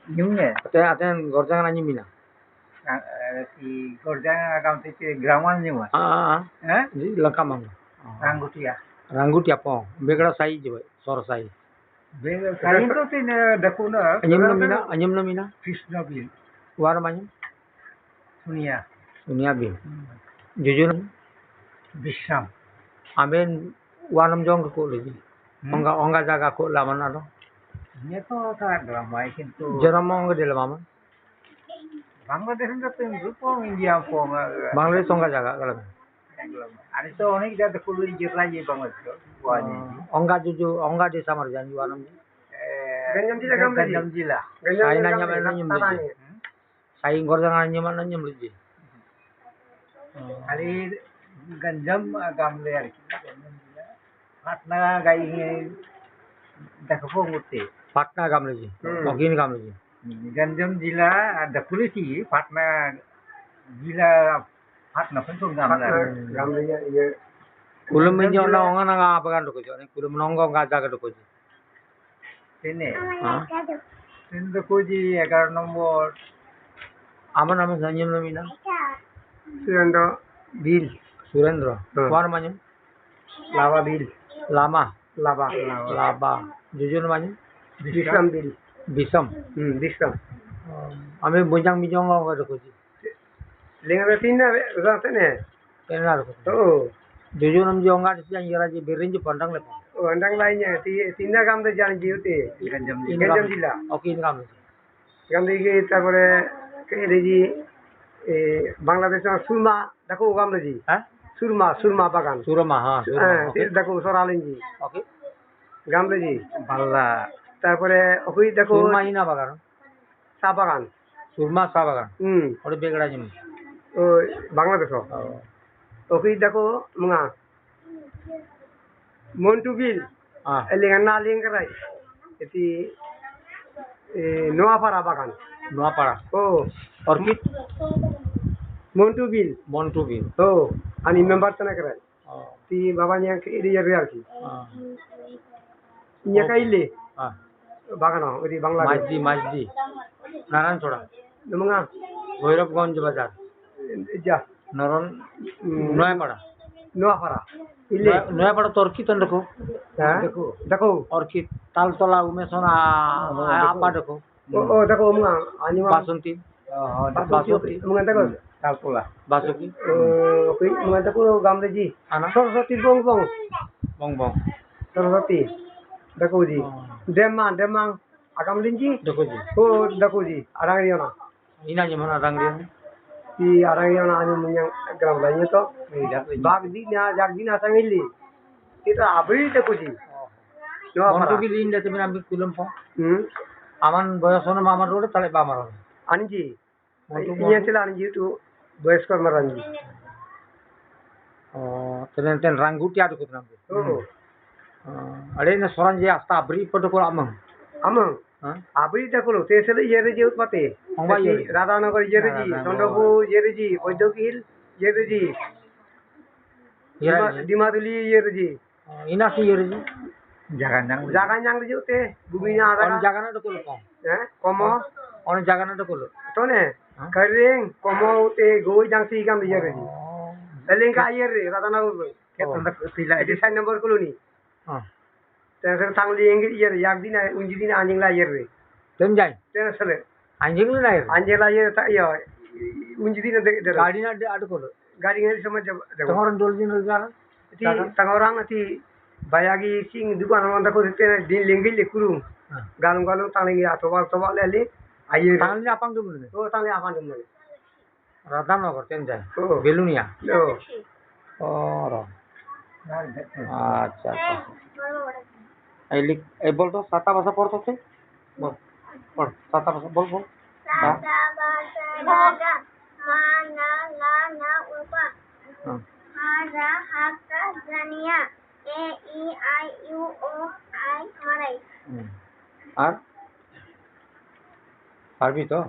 Nhungnya, Aten gorjangan anjing mina. si Gorjang agam tici graman nyuma. Ji lengkap mang. Ranggutia. Ranggut ya po. Begड़ा Sai जो है सौर Sai. Sain to tin dakuna. Anyam na mina. Krishna bil. War manyam. Sunia. Dunia bil. Jujur. Bisham. Aben wanam jong ko leji. Onga jaga ko laman ado. Ini to ta drama কিন্তু Jaramong ke dalam mama. বাংলাদেশের তো Rupam India form Bangladesh onga jaga kalau. আর তো অনেক জায়গা কুলুরি জেলা যে Bangladesh Onga juju onga desa marjan wanam. Ganjam jila. Sai nanya mana nyem leji. Sai gorjangan nyem leji. Ali Ganjam gamle আর কি পাটনা গাই দেখো মুতে Patna gam leji. Ogin gam leji. Ganjam jila ada polisi Patna jila Patna pun tuh gamle ya Kulum minjo na onga na apa kan doko jo. Kulum nonggo nga jaga doko jo. Sini. Sini doko ji 11 নম্বর Aman aman sanyem na mina. Bil. Surendra. War manyam. Lava bil. Lama. Lava. Jujur manyam. Bisham bil. Bisam. Bisham. Ame bujang bijong nga doko jo. Lengan tina rasa ne. Kenar doko. Oh. Jujur nam jo nga disi yang yara ji berinji pandang lepo. Pandang lainnya tina gam de jan jiute. Ganjam jila. Okin gam leji. Gam de ke তারপরে কেরেজি বাংলাদেশ সুরমা দেখো গাম lazy Surma বাগান Surama ha. দেখো সরালেনজি Oke. গাম lazy Bangla তারপরে ওই দেখো Surma ina bagar. চা বাগান Surma sa bagar. Ode begड़ा jim. ওই বাংলাদেশ ওই দেখো মুঙা মন্টু বিল Ah. এলিঙ্গা না লিঙ্গরাই এটি নোয়াপাড়া বাগান Nuapara. ও Orchid. মন্টু বিল Montu bin. ও আমি মেম্বার তনে করাই Oh. ti babanya ke iri yari arki Ah. nya kaile Ah. bagano odi bangladesh Majdi. Naran thoda. munga Bhairabganj bazar. ja Naran Noyapada. noapara ile Noyapada to orchid ton देखो. দেখো Orchid. Taltola umesona apa देखो. o দেখো munga anima Basunti. basuki munga দেখো talpola Basuki. oke munga দেখো gamleji Ana. sorosati bong Bong. sorosati দেখো ji demang agam linji देखो जी. o দেখো ji arangriona Ina jemana rangriya. ti arangriona ani munyang gram lainnya to jagdina sangili kita abri দেখো ji Montu bin inda temen ambil kulum po. Aman boyosono mamar rode tale bamar. anji iya cila anji itu boyskor maranji Oh, ten ranggut ya dukut nampu. oh Ade na soran je asta abri pada ko amang. amang abri দেখো তেসলে ইয়েরে যে উৎপাতে Ongba ইয়েরে। Radhanagar ইয়েরে G Chandrapur ইয়েরে G বৈদ্যকিল ইয়েরে G ডিমাদুলি ইয়েরে G Ina si yeri ji. জাগান G উতে বুমিনা On ada jagana do kolo ko. komo On jagana do kolo. tone kering komo ute goi jangsi gam iyere ji Eling ka iyer Ratanagor ketanda sila edi 6 number koloni terus tangli engir iyer yakdina unjidina anjing la iyer Tem jai. terus sele Anjing lu nair. anjing la iyer ta ya unjidina de Gadi na adu kolo. gadi ngel sama de Tangoran dolji no jara. ti tangorang ati bayagi sing dukan wanda ko te din lengil le kuru galung tangli atobal le ayer Tangli apang dulu ne. oh tangli apan dum Ratanagor tem jai. oh Belunia. oh Oh, ro. अच्छा. ए बोल तो साता भाषा पढ़तो थे बोल पढ़ साता भाषा बोल साता भाषा दादा माना लाना उपा हारा हाका जानिया ए ई आई यू ओ आई माराई और भी तो